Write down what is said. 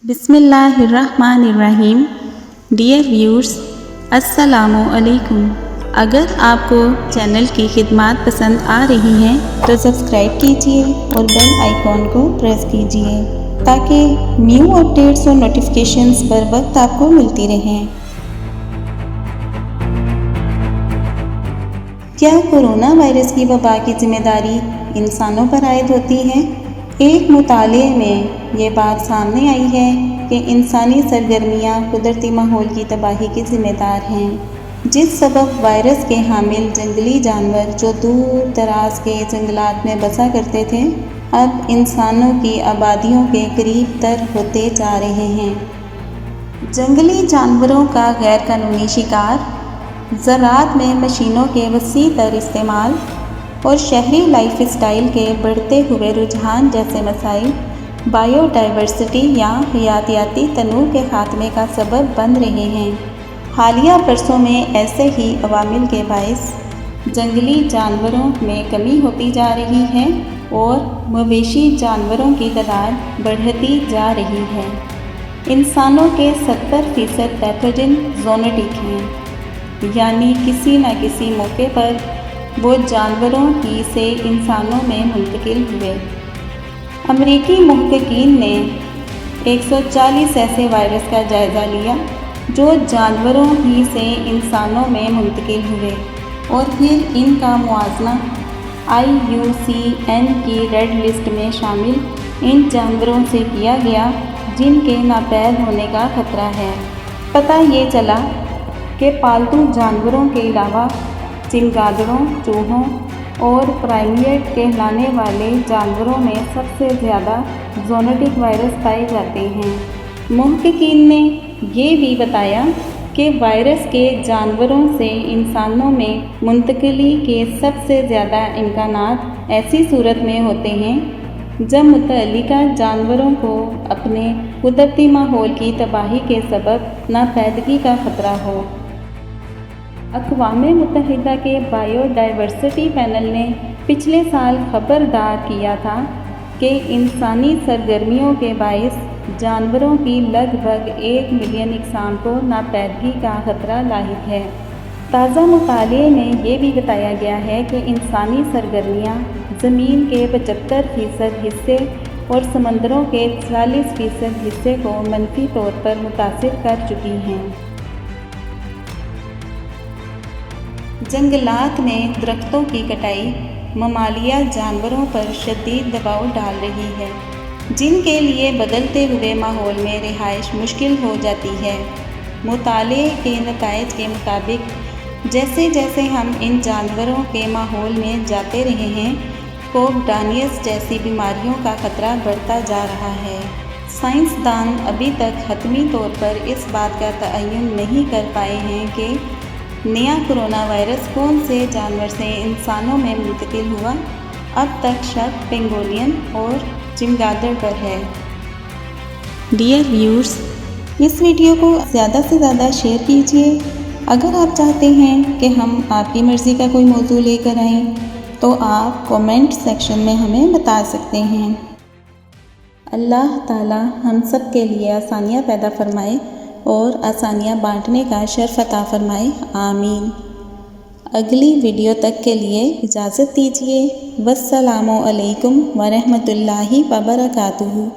बिस्मिल्लाहिर्रहमानिर्रहीम। Dear viewers, अस्सलामु अलैकुम। अगर आपको चैनल की खिदमत पसंद आ रही हैं तो सब्सक्राइब कीजिए और बेल आइकॉन को प्रेस कीजिए ताकि न्यू अपडेट्स और नोटिफिकेशंस बर वक्त आपको मिलती रहें। क्या कोरोना वायरस की वबा की जिम्मेदारी इंसानों पर आयद होती है? एक मुताले में ये बात सामने आई है कि इंसानी सरगर्मियाँ कुदरती माहौल की तबाही के ज़िम्मेदार हैं, जिस सबब वायरस के हामिल जंगली जानवर जो दूर दराज के जंगलात में बसा करते थे, अब इंसानों की आबादियों के करीब तर होते जा रहे हैं। जंगली जानवरों का गैर कानूनी शिकार, ज़राअत में मशीनों के वसी तर इस्तेमाल और शहरी लाइफ स्टाइल के बढ़ते हुए रुझान जैसे मसाइल बायोडाइवर्सिटी या हयातियाती तनूर के ख़ात्मे का सबब बन रहे हैं। हालिया बरसों में ऐसे ही अवामिल के बायस जंगली जानवरों में कमी होती जा रही है और मवेशी जानवरों की तादाद बढ़ती जा रही है। इंसानों के 70% पैथोजन ज़ूनोटिक हैं, यानी किसी न किसी मौके पर वो जानवरों ही से इंसानों में मुंतकिल हुए। अमरीकी मुहक्किकीन ने 140 ऐसे वायरस का जायज़ा लिया जो जानवरों ही से इंसानों में मुंतकिल हुए और फिर इनका मुआजना IUCN की रेड लिस्ट में शामिल इन जानवरों से किया गया जिनके नापैद होने का खतरा है। पता ये चला कि पालतू जानवरों के अलावा चमगादड़ों, चूहों और प्राइमेट कहलाने वाले जानवरों में सबसे ज़्यादा ज़ूनोटिक वायरस पाए जाते हैं। मुहक्किकीन ने ये भी बताया कि वायरस के जानवरों से इंसानों में मुंतकिली के सबसे ज़्यादा इम्कानात ऐसी सूरत में होते हैं जब मुतअल्लिका जानवरों को अपने कुदरती माहौल की तबाही के सबब नापैदगी का ख़तरा हो। अक़वाम मुत्तहिदा के बायोडाइवर्सिटी पैनल ने पिछले साल खबरदार किया था कि इंसानी सरगर्मियों के बायस जानवरों की लगभग 1 मिलियन इकसाम को नापैदगी का ख़तरा लाहिक है। ताज़ा मुताले में ये भी बताया गया है कि इंसानी सरगर्मियाँ ज़मीन के 75% हिस्से और समंदरों के 40% हिस्से को मनफी तौर पर मुतासिर कर चुकी हैं। जंगलात में दरख्तों की कटाई ममालिया जानवरों पर शदीद दबाव डाल रही है, जिनके लिए बदलते हुए माहौल में रिहाइश मुश्किल हो जाती है। मुताले के नताइज के मुताबिक जैसे जैसे हम इन जानवरों के माहौल में जाते रहे हैं, कोबडानियस जैसी बीमारियों का ख़तरा बढ़ता जा रहा है। साइंसदान अभी तक हतमी तौर पर इस बात का तयन नहीं कर पाए हैं कि नया कोरोना वायरस कौन से जानवर से इंसानों में मुंतकिल हुआ। अब तक शक पेंगोलियन और चमगादड़ पर है। डियर व्यूअर्स, इस वीडियो को ज़्यादा से ज़्यादा शेयर कीजिए। अगर आप चाहते हैं कि हम आपकी मर्ज़ी का कोई मौजू लेकर आएँ तो आप कमेंट सेक्शन में हमें बता सकते हैं। अल्लाह ताला हम सब के लिए आसानियाँ पैदा फरमाए और आसानियाँ बांटने का शर्फ अता फरमाए, आमीन। अगली वीडियो तक के लिए इजाज़त दीजिए। वस्सलामु अलैकुम व रहमतुल्लाहि व बरकातुहू।